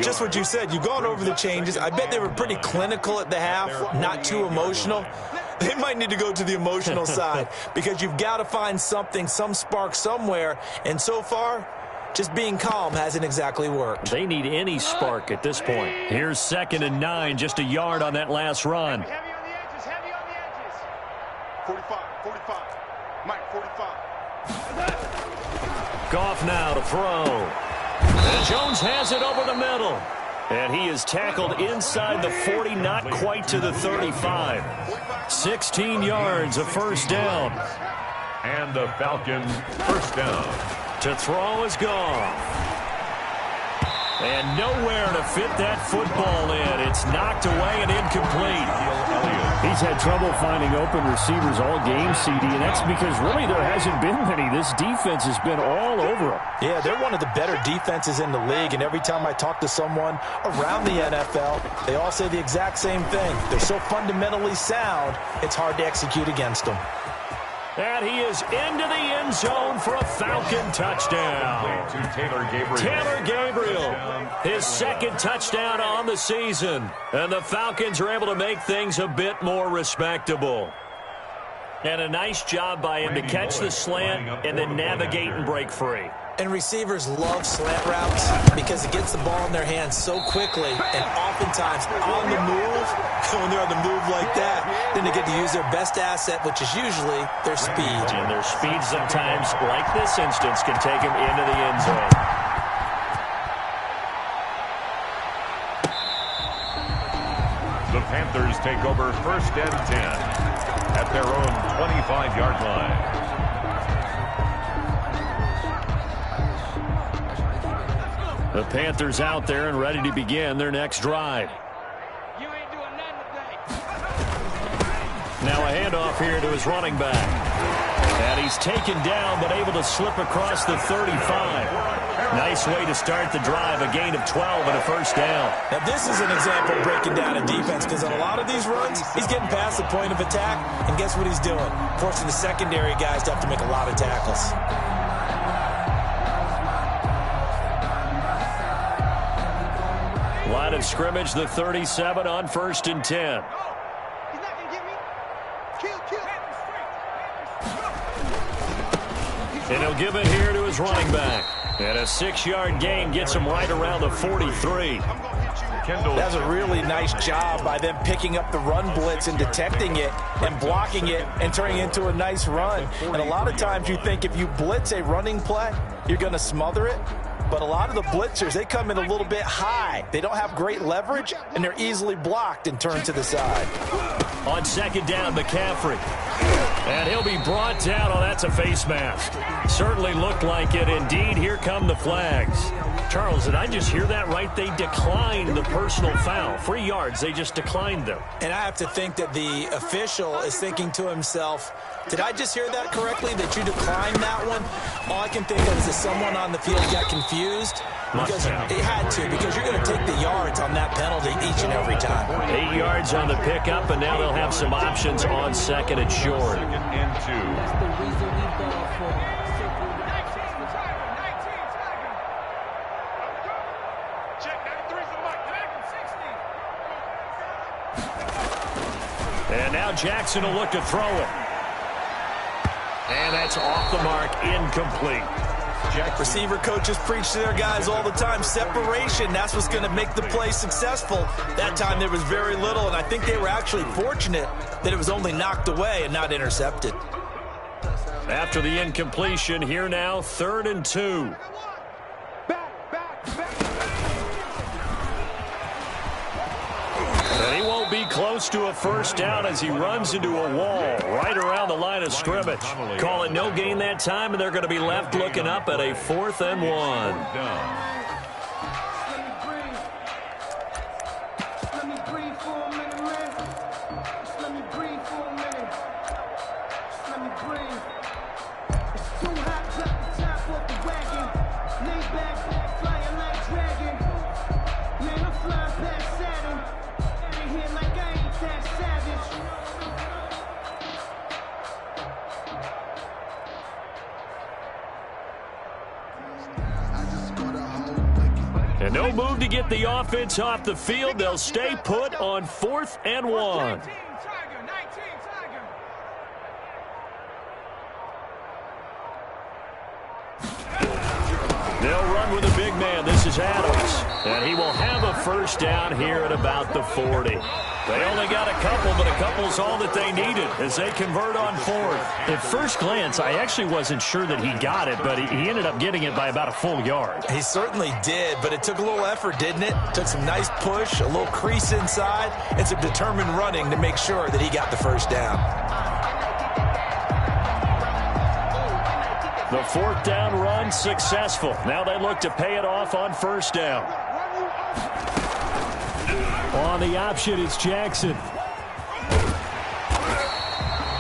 just what you said. You've gone over the changes. I bet they were pretty clinical at the half, not too emotional. They might need to go to the emotional side because you've got to find something, some spark somewhere. And so far, just being calm hasn't exactly worked. They need any spark at this point. Here's 2nd and 9, just a yard on that last run. Heavy on the edges, heavy on the edges. 45, 45. Mike, 45. Goff now to throw. And Jones has it over the middle. And he is tackled inside the 40, not quite to the 35. 16 yards, a first down. And the Falcons first down. To throw is gone. And nowhere to fit that football in. It's knocked away and incomplete. He's had trouble finding open receivers all game, CD, and that's because really there hasn't been many. This defense has been all over him. Yeah, they're one of the better defenses in the league, and every time I talk to someone around the NFL, they all say the exact same thing. They're so fundamentally sound, it's hard to execute against them. And he is into the end zone for a Falcon touchdown. To Taylor Gabriel. Taylor Gabriel, his second touchdown on the season. And the Falcons are able to make things a bit more respectable. And a nice job by him to catch the slant and then navigate and break free. And receivers love slant routes because it gets the ball in their hands so quickly and oftentimes on the move. When they're on the move like that, then they get to use their best asset, which is usually their speed. And their speed sometimes, like this instance, can take them into the end zone. The Panthers take over first and 10 at their own 25-yard line. The Panthers out there and ready to begin their next drive. You ain't doing nothing today. Now a handoff here to his running back. And he's taken down but able to slip across the 35. Nice way to start the drive, a gain of 12 and a first down. Now this is an example of breaking down a defense because on a lot of these runs, he's getting past the point of attack, and guess what he's doing? Forcing the secondary guys to have to make a lot of tackles. Line of scrimmage, the 37 on first and 10. He's not gonna get me. Kill. And he'll give it here to his running back. And a 6-yard gain gets him right around the 43. That's a really nice job by them picking up the run blitz and detecting it and blocking it and turning it into a nice run. And a lot of times you think if you blitz a running play, you're going to smother it. But a lot of the blitzers, they come in a little bit high. They don't have great leverage, and they're easily blocked and turned to the side. On second down, McCaffrey. And he'll be brought down. Oh, that's a face mask. Certainly looked like it. Indeed, here come the flags. Charles, did I just hear that right? They declined the personal foul. 3 yards, they just declined them. And I have to think that the official is thinking to himself, did I just hear that correctly, that you declined that one? All I can think of is that someone on the field got confused. Because it had to, because you're going to take the yards on that penalty each and every time. 8 yards on the pickup, and now they'll have some options on second and short. Second and 2. That's the reason we ball for. 19, check 93's the mic. 60. And now Jackson will look to throw it. And that's off the mark, incomplete. Receiver coaches preach to their guys all the time. Separation, that's what's going to make the play successful. That time there was very little, and I think they were actually fortunate that it was only knocked away and not intercepted. After the incompletion, here now, 3rd and 2. And he won't be close to a first down as he runs into a wall right around the line of scrimmage. Call it no gain that time, and they're going to be left looking up at a 4th and 1. And no move to get the offense off the field. They'll stay put on 4th and 1. They'll run with a big man. This is Adams. And he will have a first down here at about the 40. They only got a couple, but a couple's all that they needed as they convert on fourth. At first glance, I actually wasn't sure that he got it, but he ended up getting it by about a full yard. He certainly did, but it took a little effort, didn't it? Took some nice push, a little crease inside, and some determined running to make sure that he got the first down. The fourth down run successful. Now they look to pay it off on first down. On the option, it's Jackson.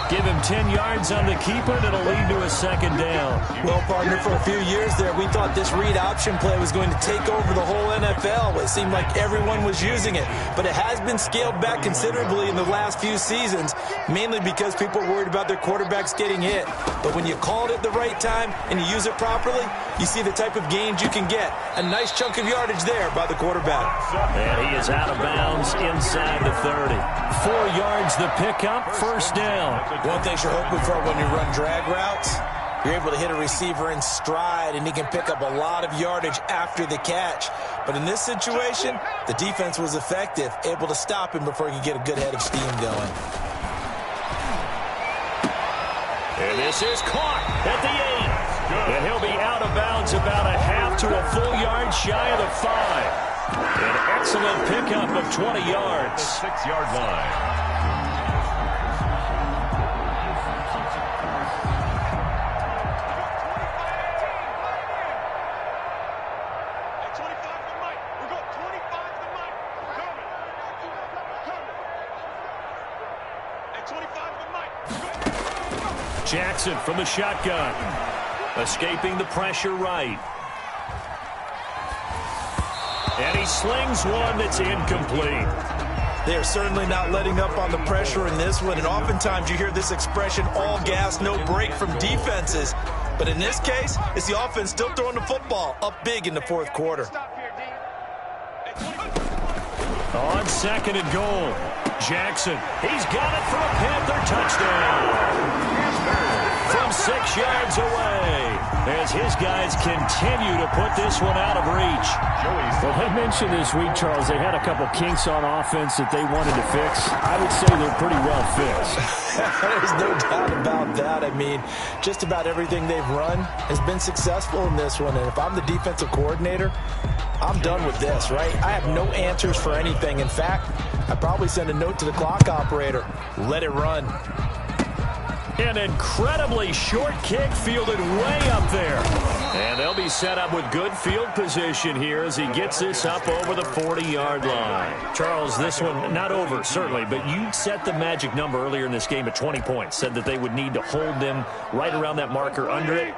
Give him 10 yards on the keeper, and it'll lead to a second down. Well, partner, for a few years there, we thought this read option play was going to take over the whole NFL. It seemed like everyone was using it, but it has been scaled back considerably in the last few seasons, mainly because people are worried about their quarterbacks getting hit. But when you call it at the right time and you use it properly, you see the type of gains you can get. A nice chunk of yardage there by the quarterback. And he is out of bounds inside the 30. 4 yards the pickup, first down. One thing you're hoping for when you run drag routes, you're able to hit a receiver in stride, and he can pick up a lot of yardage after the catch. But in this situation, the defense was effective, able to stop him before he could get a good head of steam going. And this is caught at the 8. And he'll be out of bounds about a half to a full yard shy of the 5. An excellent pickup of 20 yards. 6-yard line. Jackson from the shotgun. Escaping the pressure right. And he slings one that's incomplete. They're certainly not letting up on the pressure in this one, and oftentimes you hear this expression, all gas, no break from defenses. But in this case, it's the offense still throwing the football up big in the fourth quarter. On second and goal, Jackson. He's got it for a Panther touchdown. From 6 yards away, as his guys continue to put this one out of reach. Well, they mentioned this week, Charles, they had a couple kinks on offense that they wanted to fix. I would say they're pretty well fixed. There's no doubt about that. I mean, just about everything they've run has been successful in this one. And if I'm the defensive coordinator, I'm done with this, right? I have no answers for anything. In fact, I'd probably send a note to the clock operator. Let it run. An incredibly short kick fielded way up there. And they'll be set up with good field position here as he gets this up over the 40-yard line. Charles, this one not over, certainly, but you set the magic number earlier in this game at 20 points, said that they would need to hold them right around that marker under it.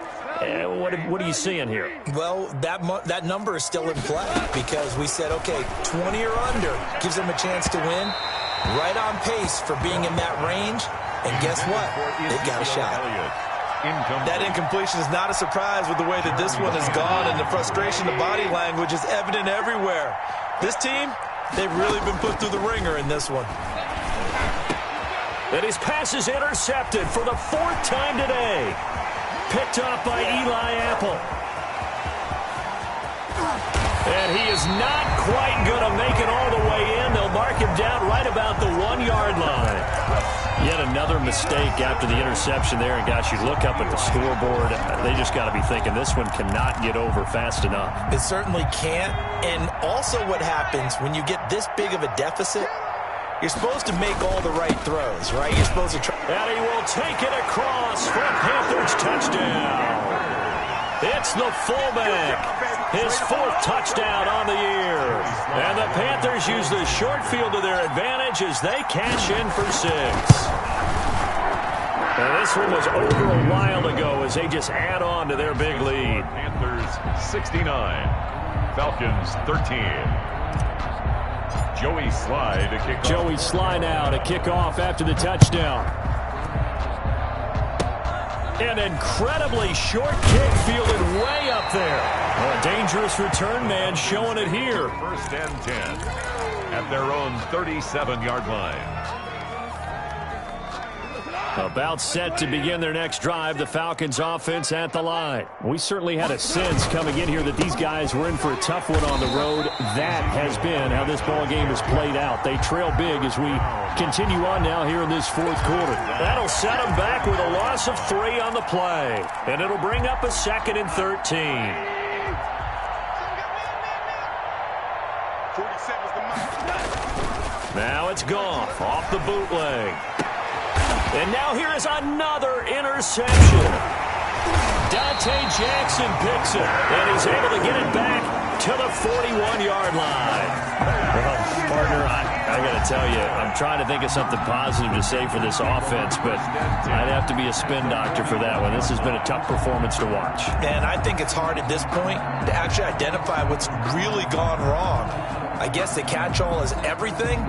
What are you seeing here? Well, that number is still in play because we said, okay, 20 or under gives them a chance to win. Right on pace for being in that range. And guess what? They've got a shot. That incompletion is not a surprise with the way that this one has gone, and the frustration, the body language is evident everywhere. This team, they've really been put through the ringer in this one. And his pass is intercepted for the 4th time today. Picked up by Eli Apple. And he is not quite going to make it all the way in. They'll mark him down right about the 1-yard line. Yet another mistake after the interception there. And, gosh, you look up at the scoreboard, they just got to be thinking this one cannot get over fast enough. It certainly can't. And also what happens when you get this big of a deficit, you're supposed to make all the right throws, right? You're supposed to try. And he will take it across for a Panthers touchdown. It's the fullback. His 4th touchdown on the year. And the Panthers use the short field to their advantage as they cash in for 6. And this one was over a while ago as they just add on to their big lead. Panthers 69, Falcons 13. Joey Sly to kick off. Joey Sly now to kick off after the touchdown. An incredibly short kick fielded way up there. A dangerous return man showing it here. 1st and 10 at their own 37-yard line. About set to begin their next drive, the Falcons offense at the line. We certainly had a sense coming in here that these guys were in for a tough one on the road. That has been how this ball game has played out. They trail big as we continue on now here in this fourth quarter. That'll set them back with a loss of 3 on the play. And it'll bring up a 2nd and 13. Now it's Goff off the bootleg. And now here is another interception. Dante Jackson picks it, and he's able to get it back to the 41-yard line. Well, partner, I got to tell you, I'm trying to think of something positive to say for this offense, but I'd have to be a spin doctor for that one. This has been a tough performance to watch. And I think it's hard at this point to actually identify what's really gone wrong. I guess the catch-all is everything.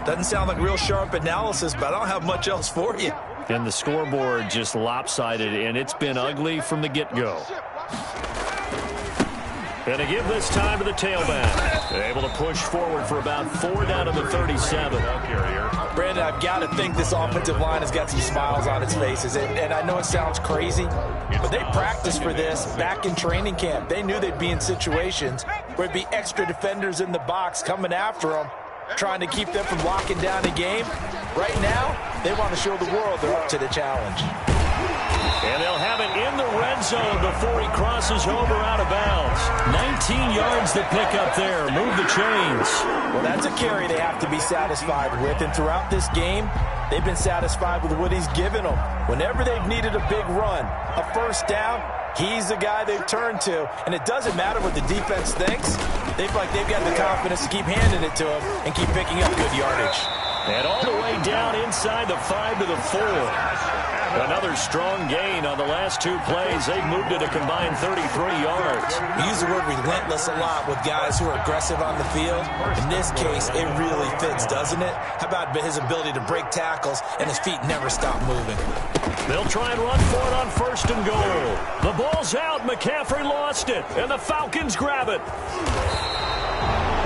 Doesn't sound like real sharp analysis, but I don't have much else for you. And the scoreboard just lopsided, and it's been ugly from the get-go. And to give this time to the tailback. They're able to push forward for about 4 down to the 37. Brandon, I've got to think this offensive line has got some smiles on its faces. And I know it sounds crazy, but they practiced for this back in training camp. They knew they'd be in situations where it'd be extra defenders in the box coming after them, trying to keep them from locking down a game. Right now, they want to show the world they're up to the challenge. And they'll have it in the red zone before he crosses over out of bounds. 19 yards to pick up there. Move the chains. Well, that's a carry they have to be satisfied with. And throughout this game, they've been satisfied with what he's given them. Whenever they've needed a big run, a first down, he's the guy they've turned to. And it doesn't matter what the defense thinks. They feel like they've got the confidence to keep handing it to him and keep picking up good yardage. And all the way down inside the 5 to the 4. Another strong gain on the last 2 plays. They've moved it a combined 33 yards. We use the word relentless a lot with guys who are aggressive on the field. In this case, it really fits, doesn't it? How about his ability to break tackles and his feet never stop moving? They'll try and run for it on 1st and goal. The ball's out. McCaffrey lost it, and the Falcons grab it.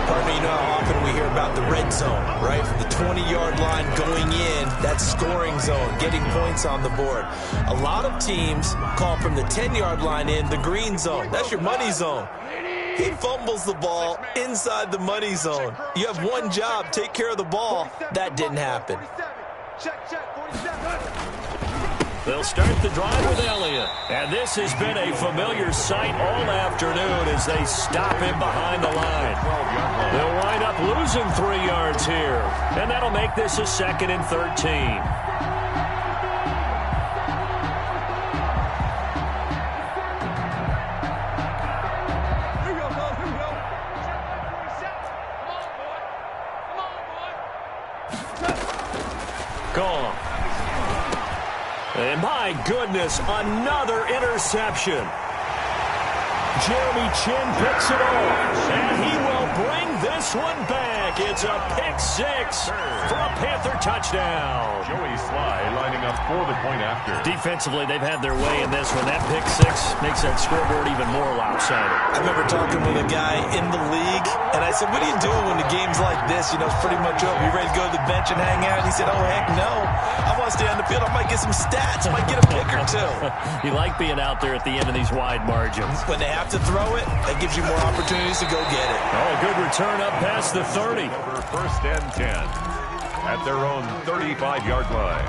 Pardon me, you know how often we hear about the red zone, right? From the 20-yard line going in, that scoring zone, getting points on the board. A lot of teams call from the 10-yard line in the green zone. That's your money zone. He fumbles the ball inside the money zone. You have one job, take care of the ball. That didn't happen. They'll start the drive with Elliott. And this has been a familiar sight all afternoon as they stop him behind the line. They'll wind up losing 3 yards here. And that'll make this a 2nd and 13. Gone. And my goodness, another interception. Jeremy Chin picks it off, and he will bring this one back. It's a pick 6 for a Panther touchdown. Joey Sly lining up for the point after. Defensively, they've had their way in this one. That pick 6 makes that scoreboard even more lopsided. I remember talking with a guy in the league, and I said, what do you do when the game's like this? You know, it's pretty much over. You ready to go to the bench and hang out? And he said, oh, heck no. I want to stay on the field. I might get some stats. I might get a pick or 2. You like being out there at the end of these wide margins. When they have to throw it, that gives you more opportunities to go get it. Oh, good return up past the 30. Over 1st and 10 at their own 35-yard line.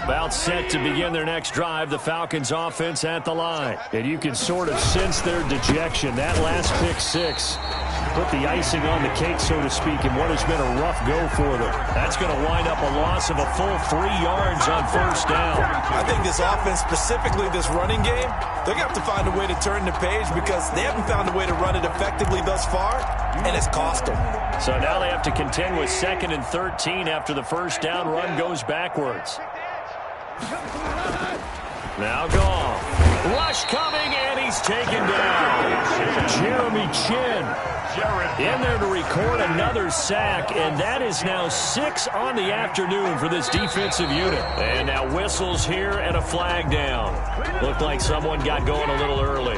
About set to begin their next drive, the Falcons offense at the line. And you can sort of sense their dejection. That last pick 6 put the icing on the cake, so to speak, in what has been a rough go for them. That's going to wind up a loss of a full 3 yards on 1st down. I think this offense, specifically this running game, they're going to have to find a way to turn the page because they haven't found a way to run it effectively thus far, and it's cost them. So now they have to contend with 2nd and 13 after the 1st down run goes backwards. Now Goff. Rush coming, and he's taken down. Jeremy Chin in there to record another sack, and that is now 6 on the afternoon for this defensive unit. And now whistles here and a flag down. Looked like someone got going a little early.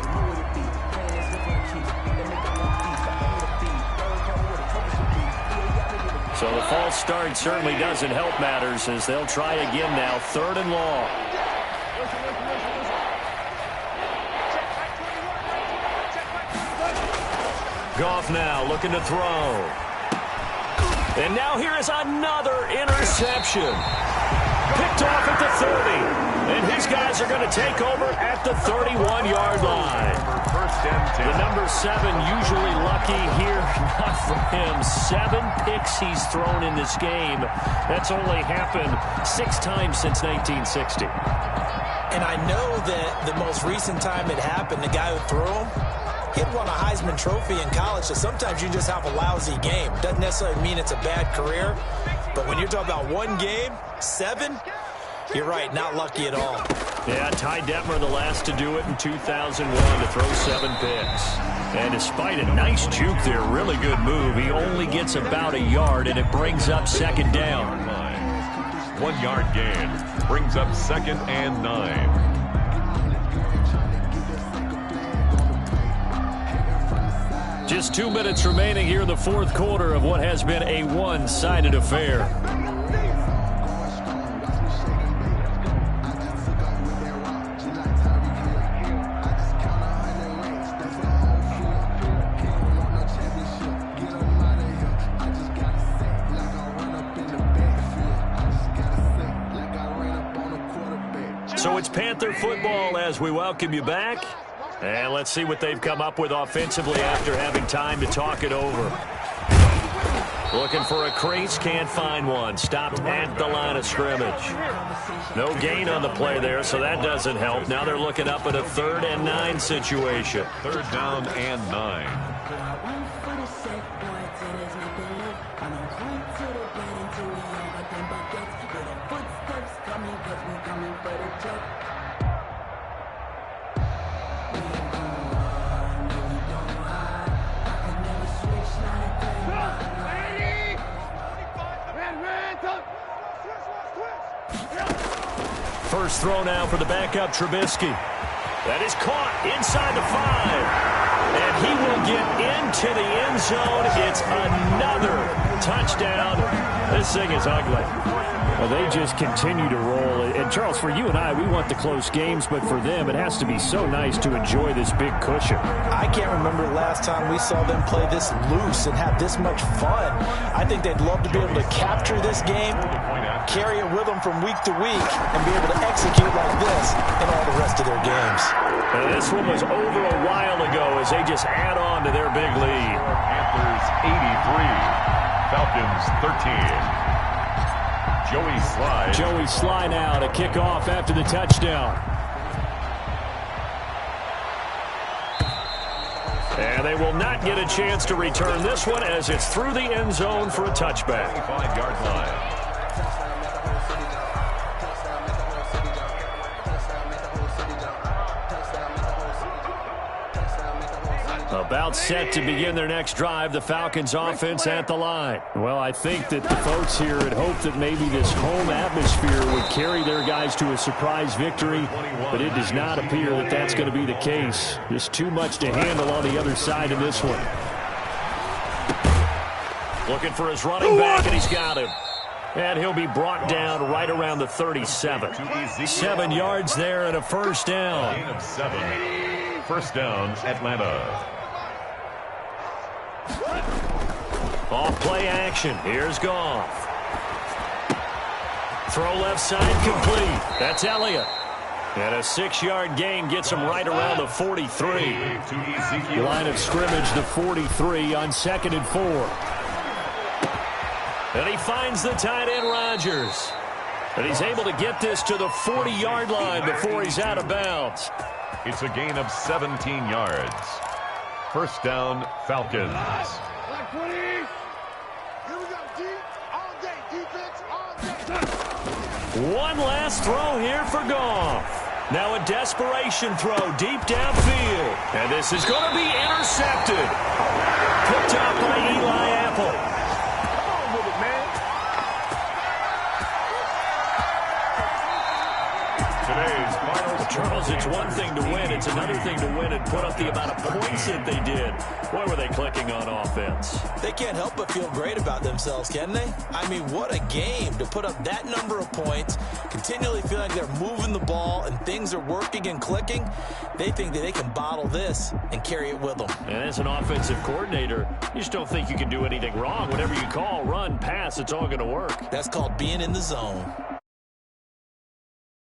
So the false start certainly doesn't help matters as they'll try again now. 3rd and long. Goff now looking to throw. And now here is another interception. Picked off at the 30. And his guys are going to take over at the 31-yard line. The number 7 usually lucky here. Not for him. 7 picks he's thrown in this game. That's only happened 6 times since 1960. And I know that the most recent time it happened, the guy who threw him, he'd won a Heisman Trophy in college, so sometimes you just have a lousy game. Doesn't necessarily mean it's a bad career, but when you're talking about one game, 7, you're right, not lucky at all. Yeah, Ty Detmer the last to do it in 2001 to throw 7 picks. And despite a nice juke there, really good move, he only gets about a yard, and it brings up 2nd down. 1-yard gain brings up 2nd and 9. Just 2 minutes remaining here in the 4th quarter of what has been a one-sided affair. So it's Panther football as we welcome you back. And let's see what they've come up with offensively after having time to talk it over. Looking for a crease, can't find one. Stopped at the line of scrimmage. No gain on the play there, so that doesn't help. Now they're looking up at a 3rd and 9 situation. 3rd down and 9. First throw now for the backup, Trubisky. That is caught inside the 5. And he will get into the end zone. It's another touchdown. This thing is ugly. Well, they just continue to roll. And, Charles, for you and I, we want the close games, but for them, it has to be so nice to enjoy this big cushion. I can't remember the last time we saw them play this loose and have this much fun. I think they'd love to be able to capture this game, carry it with them from week to week, and be able to execute like this in all the rest of their games. And this one was over a while ago as they just add on to their big lead. Panthers 83, Falcons 13. Joey Sly now to kick off after the touchdown. And they will not get a chance to return this one as it's through the end zone for a touchback. 25-yard line. About set to begin their next drive, the Falcons offense at the line. Well, I think that the folks here had hoped that maybe this home atmosphere would carry their guys to a surprise victory, but it does not appear that that's going to be the case. Just too much to handle on the other side of this one. Looking for his running back, and he's got him. And he'll be brought down right around the 37. 7 yards there and a first down. Gain of 7. First down, Atlanta. Off play action. Here's Goff. Throw left side complete. That's Elliott. And a 6-yard gain gets him right around the 43. Line of scrimmage, the 43 on 2nd and 4. And he finds the tight end, Rodgers. And he's able to get this to the 40-yard line before he's out of bounds. It's a gain of 17 yards. First down, Falcons. One last throw here for Goff. Now a desperation throw deep downfield. And this is going to be intercepted. Picked up by Eli Apple. Come on with it, man. today's final score. Charles, it's one thing to win. It's another thing to win and put up the amount of points that they did. Boy, were they clicking on offense. They can't help but feel great about themselves, can they? I mean, what a game to put up that number of points, continually feeling like they're moving the ball and things are working and clicking. They think that they can bottle this and carry it with them. And as an offensive coordinator, you just don't think you can do anything wrong. Whatever you call, run, pass, it's all going to work. That's called being in the zone.